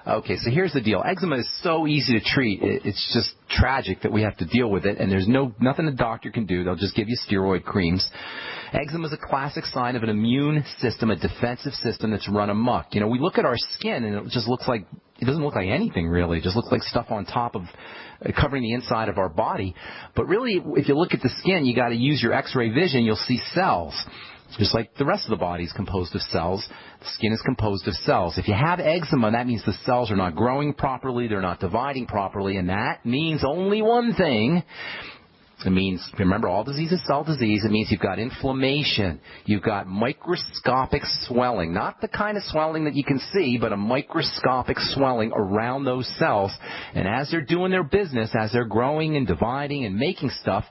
Okay, so here's the deal. Eczema is so easy to treat. It's just tragic that we have to deal with it, and there's nothing the doctor can do. They'll just give you steroid creams. Eczema is a classic sign of an immune system, a defensive system that's run amok. You know, we look at our skin, and it just looks like, it doesn't look like anything, really. It just looks like stuff on top of, covering the inside of our body. But really, if you look at the skin, you got to use your X-ray vision. You'll see cells. Just like the rest of the body is composed of cells, the skin is composed of cells. If you have eczema, that means the cells are not growing properly, they're not dividing properly, and that means only one thing. It means, remember, all disease is cell disease. It means you've got inflammation. You've got microscopic swelling. Not the kind of swelling that you can see, but a microscopic swelling around those cells. And as they're doing their business, as they're growing and dividing and making stuff,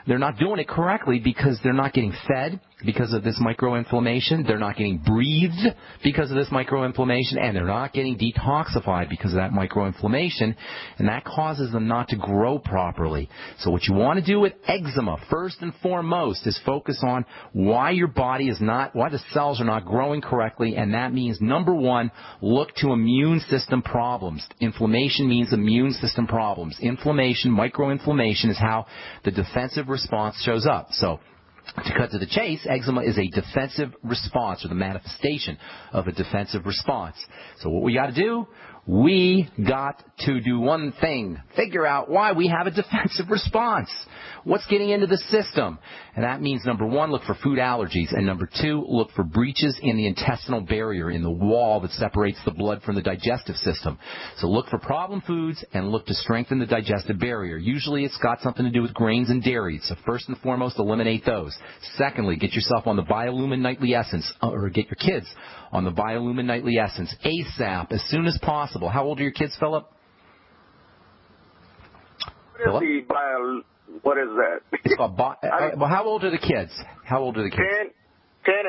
they're not doing it correctly because they're not getting fed because of this microinflammation. They're not getting breathed because of this microinflammation, and they're not getting detoxified because of that microinflammation, and that causes them not to grow properly. So what you want to do with eczema, first and foremost, is focus on why your body is not, why the cells are not growing correctly, and that means, number one, look to immune system problems. Inflammation means immune system problems. Inflammation, microinflammation, is how the defensive response shows up. So, to cut to the chase, eczema is a defensive response, or the manifestation of a defensive response. So what we got to do? We got to do one thing. Figure out why we have a defensive response. What's getting into the system? And that means, number one, look for food allergies. And number two, look for breaches in the intestinal barrier, in the wall that separates the blood from the digestive system. So look for problem foods and look to strengthen the digestive barrier. Usually it's got something to do with grains and dairy. So first and foremost, eliminate those. Secondly, get yourself on the Biolumin Nightly Essence, or get your kids on the Biolumin Nightly Essence ASAP, as soon as possible. How old are your kids, Philip? What is that? It's called well, how old are the kids? 10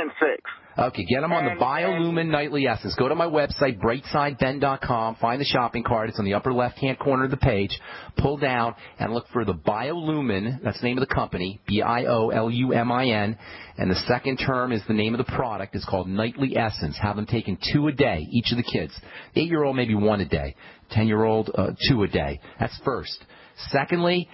and 6. Okay, get them on the Biolumin Nightly Essence. Go to my website, brightsideben.com. Find the shopping card. It's on the upper left-hand corner of the page. Pull down and look for the Biolumin. That's the name of the company, Biolumin. And the second term is the name of the product. It's called Nightly Essence. Have them taken 2 a day, each of the kids. 8-year-old, maybe 1 a day. 10-year-old, 2 a day. That's first. Secondly,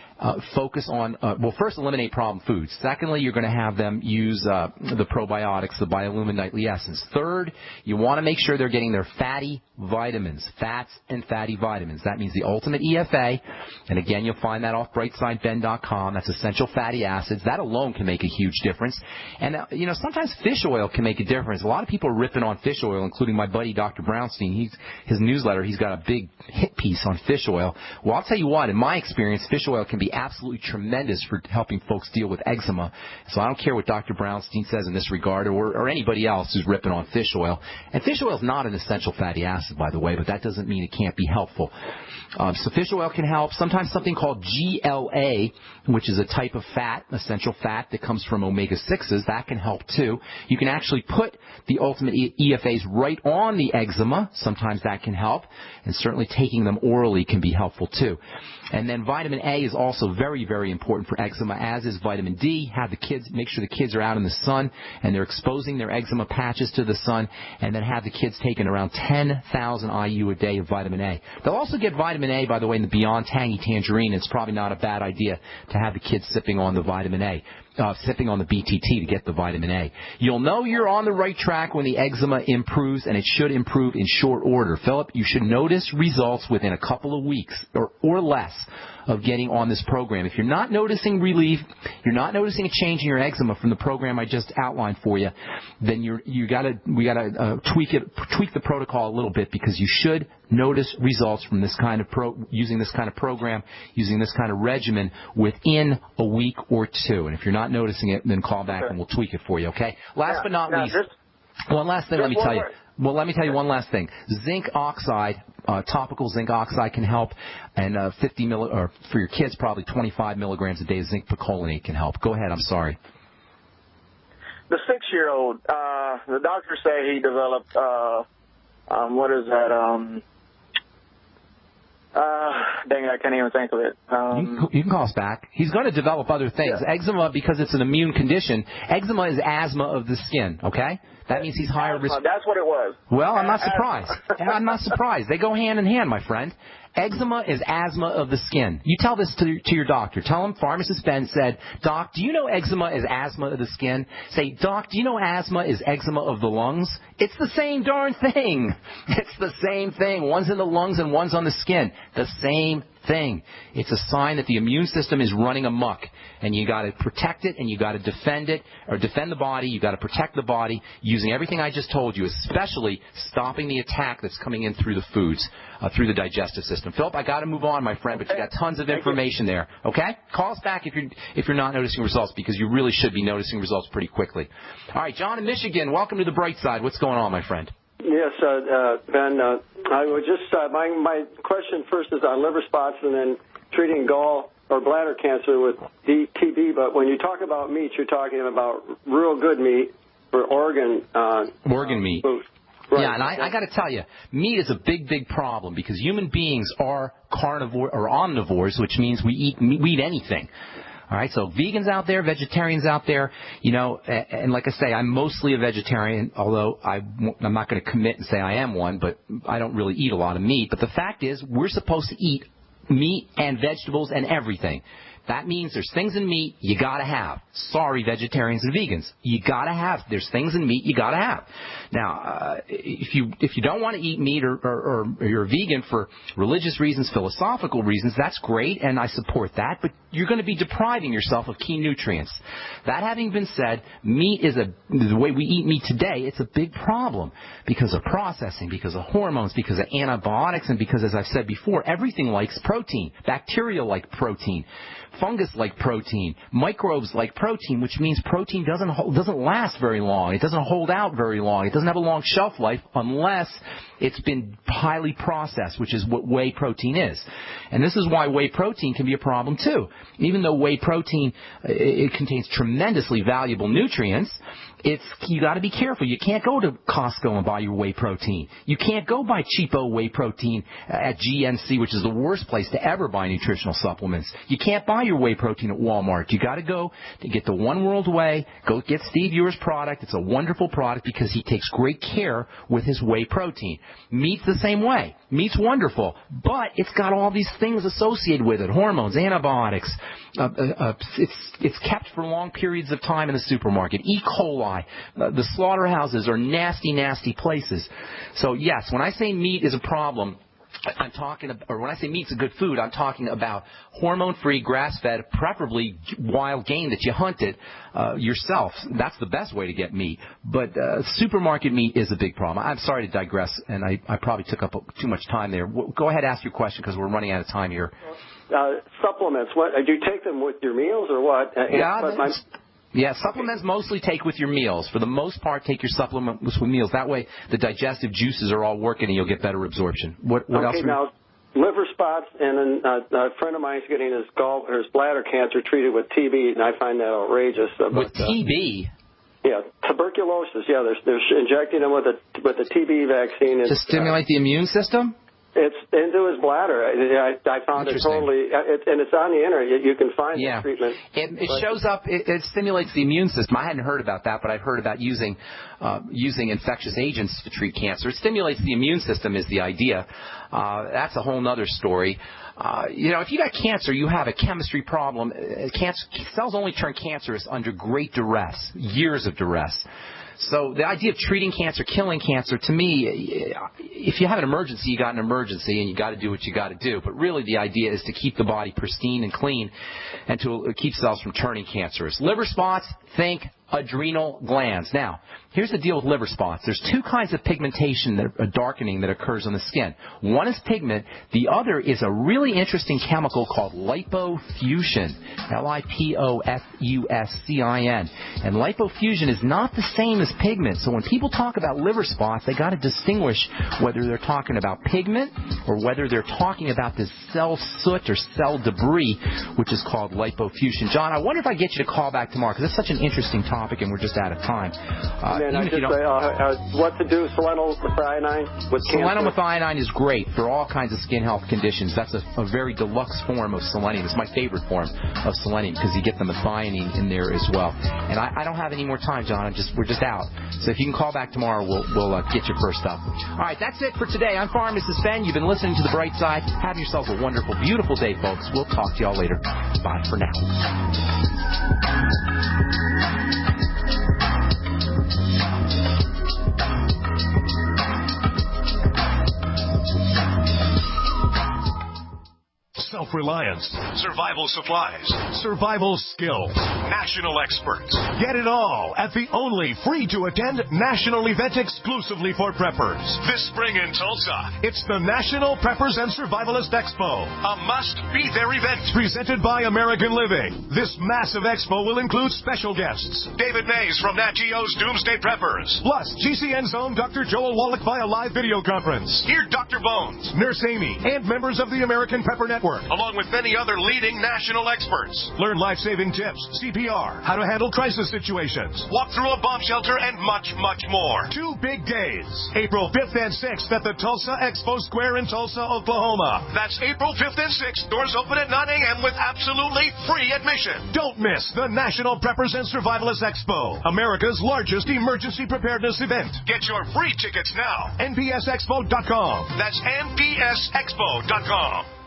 focus on, first eliminate problem foods. Secondly, you're going to have them use the probiotics, the Biolumin Nightly Essence. Third, you want to make sure they're getting their fatty vitamins, fats and fatty vitamins. That means the Ultimate EFA, and again, you'll find that off brightsideben.com. That's essential fatty acids. That alone can make a huge difference. And, sometimes fish oil can make a difference. A lot of people are ripping on fish oil, including my buddy Dr. Brownstein. His newsletter, he's got a big hit piece on fish oil. Well, I'll tell you what, in my experience, fish oil can be absolutely tremendous for helping folks deal with eczema. So I don't care what Dr. Brownstein says in this regard or anybody else who's ripping on fish oil. And fish oil is not an essential fatty acid, by the way, but that doesn't mean it can't be helpful. So fish oil can help. Sometimes something called GLA, which is a type of fat, essential fat that comes from omega-6s, that can help too. You can actually put the Ultimate EFAs right on the eczema. Sometimes that can help. And certainly taking them orally can be helpful too. And then vitamin A is also very, very important for eczema, as is vitamin D. Make sure the kids are out in the sun and they're exposing their eczema patches to the sun, and then have the kids taking around 10,000 IU a day of vitamin A. They'll also get vitamin A, by the way, in the Beyond Tangy Tangerine. It's probably not a bad idea to have the kids sipping on the vitamin A. Sipping on the BTT to get the vitamin A. You'll know you're on the right track when the eczema improves, and it should improve in short order. Philip, you should notice results within a couple of weeks or less of getting on this program. If you're not noticing relief, you're not noticing a change in your eczema from the program I just outlined for you, then we gotta tweak the protocol a little bit, because you should notice results from this kind of using this kind of program, using this kind of regimen within a week or 2. And if you're not noticing it, then call back and we'll tweak it for you. Okay. Last but not least, one last thing. Let me tell you. Well, let me tell you one last thing. Zinc oxide, topical zinc oxide can help, and or for your kids, probably 25 milligrams a day of zinc picolinate can help. Go ahead. I'm sorry. The 6-year-old, the doctors say he developed, what is that? Dang it, I can't even think of it. You can call us back. He's going to develop other things. Yeah. Eczema, because it's an immune condition. Eczema is asthma of the skin, okay? That means he's higher risk. That's what it was. Well, I'm not surprised. I'm not surprised. They go hand in hand, my friend. Eczema is asthma of the skin. You tell this to your doctor. Tell him Pharmacist Ben said, Doc, do you know eczema is asthma of the skin? Say, Doc, do you know asthma is eczema of the lungs? It's the same darn thing. It's the same thing. One's in the lungs and one's on the skin. The same thing. It's a sign that the immune system is running amok, and you got to protect it, and you got to defend it, or defend the body. You got to protect the body using everything I just told you, especially stopping the attack that's coming in through the foods, through the digestive system. Philip, I got to move on, my friend, but you got tons of information there. Okay, call us back if you're not noticing results, because you really should be noticing results pretty quickly. All right, John in Michigan, welcome to the bright side. What's going on, my friend? Yes, Ben. I would just my question first is on liver spots and then treating gall or bladder cancer with TB. But when you talk about meat, you're talking about real good meat for organ meat. Food. Right. Yeah, and I got to tell you, meat is a big, big problem, because human beings are carnivore or omnivores, which means we eat anything. All right, so vegans out there, vegetarians out there, and like I say, I'm mostly a vegetarian, although I'm not going to commit and say I am one, but I don't really eat a lot of meat. But the fact is, we're supposed to eat meat and vegetables and everything. That means there's things in meat you got to have. Sorry, vegetarians and vegans. You got to have. There's things in meat you got to have. Now, if you don't want to eat meat or you're a vegan for religious reasons, philosophical reasons, that's great, and I support that, but you're going to be depriving yourself of key nutrients. That having been said, the way we eat meat today, it's a big problem because of processing, because of hormones, because of antibiotics, and because, as I've said before, everything likes protein. Bacteria like protein. Fungus like protein, microbes like protein, which means protein doesn't last very long. It doesn't hold out very long. It doesn't have a long shelf life unless it's been highly processed, which is what whey protein is. And this is why whey protein can be a problem too. Even though whey protein, it contains tremendously valuable nutrients, you got to be careful. You can't go to Costco and buy your whey protein. You can't go buy cheapo whey protein at GNC, which is the worst place to ever buy nutritional supplements. You can't buy your whey protein at Walmart. You got to go to get the One World Whey. Go get Steve Ewer's product. It's a wonderful product because he takes great care with his whey protein. Meat's the same way. Meat's wonderful, but it's got all these things associated with it: hormones, antibiotics. It's kept for long periods of time in the supermarket. E. coli. The slaughterhouses are nasty, nasty places. So yes, when I say meat is a problem, I'm talking about, or when I say meat's a good food, I'm talking about hormone-free, grass-fed, preferably wild game that you hunted yourself. That's the best way to get meat. But supermarket meat is a big problem. I'm sorry to digress, and I probably took up too much time there. Go ahead, ask your question, because we're running out of time here. Supplements. What do you take them with your meals or what? Yeah, supplements mostly take with your meals. For the most part, take your supplements with meals. That way, the digestive juices are all working, and you'll get better absorption. What else? Okay, now, liver spots, and then a friend of mine is getting his bladder cancer treated with TB, and I find that outrageous. With TB? Yeah, tuberculosis. Yeah, they're injecting him with a TB vaccine to stimulate the immune system. It's into his bladder. I found it totally, and it's on the internet. You can find the treatment. It shows up. It stimulates the immune system. I hadn't heard about that, but I've heard about using infectious agents to treat cancer. It stimulates the immune system is the idea. That's a whole other story. If you got cancer, you have a chemistry problem. Cells only turn cancerous under great duress, years of duress. So the idea of treating cancer, killing cancer, to me, if you have an emergency, you got an emergency, and you got to do what you got to do. But really the idea is to keep the body pristine and clean and to keep cells from turning cancerous. Liver spots, think adrenal glands. Now, here's the deal with liver spots. There's two kinds of pigmentation, a darkening that occurs on the skin. One is pigment. The other is a really interesting chemical called lipofusin, Lipofuscin. And lipofusin is not the same as pigment. So when people talk about liver spots, they got to distinguish whether they're talking about pigment or whether they're talking about this cell soot or cell debris, which is called lipofusin. John, I wonder if I get you to call back tomorrow, because it's such an interesting topic and we're just out of time. What to do, selenothionine with cancer? Selenothionine is great for all kinds of skin health conditions. That's a very deluxe form of selenium. It's my favorite form of selenium because you get the methionine in there as well. And I don't have any more time, John. We're just out. So if you can call back tomorrow, we'll get your first up. All right, that's it for today. I'm Pharmacist Ben. You've been listening to The Bright Side. Have yourself a wonderful, beautiful day, folks. We'll talk to y'all later. Bye for now. Self-reliance, survival supplies, survival skills, national experts. Get it all at the only free-to-attend national event exclusively for preppers. This spring in Tulsa, it's the National Preppers and Survivalist Expo, a must-be-there event presented by American Living. This massive expo will include special guests, David Mays from Nat Geo's Doomsday Preppers, plus GCN's own Dr. Joel Wallach via live video conference. Hear Dr. Bones, Nurse Amy, and members of the American Prepper Network, along with many other leading national experts. Learn life-saving tips, CPR, how to handle crisis situations, walk through a bomb shelter, and much, much more. 2 big days, April 5th and 6th at the Tulsa Expo Square in Tulsa, Oklahoma. That's April 5th and 6th. Doors open at 9 a.m. with absolutely free admission. Don't miss the National Preppers and Survivalists Expo, America's largest emergency preparedness event. Get your free tickets now. NPSExpo.com. That's NPSExpo.com.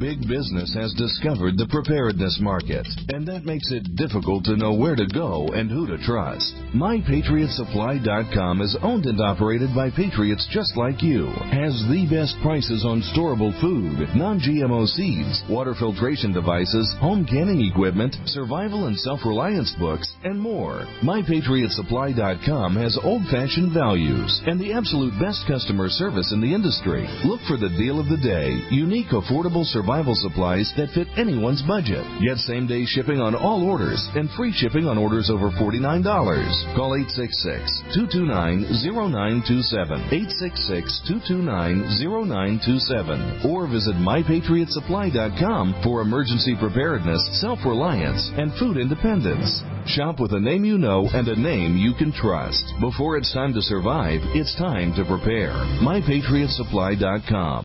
Big business has discovered the preparedness market, and that makes it difficult to know where to go and who to trust. MyPatriotSupply.com is owned and operated by patriots just like you, has the best prices on storable food, non-GMO seeds, water filtration devices, home canning equipment, survival and self-reliance books, and more. MyPatriotSupply.com has old-fashioned values and the absolute best customer service in the industry. Look for the deal of the day, unique, affordable survival survival supplies that fit anyone's budget. Get same-day shipping on all orders and free shipping on orders over $49. Call 866-229-0927, 866-229-0927, or visit mypatriotsupply.com for emergency preparedness, self-reliance, and food independence. Shop with a name you know and a name you can trust. Before it's time to survive, it's time to prepare. mypatriotsupply.com.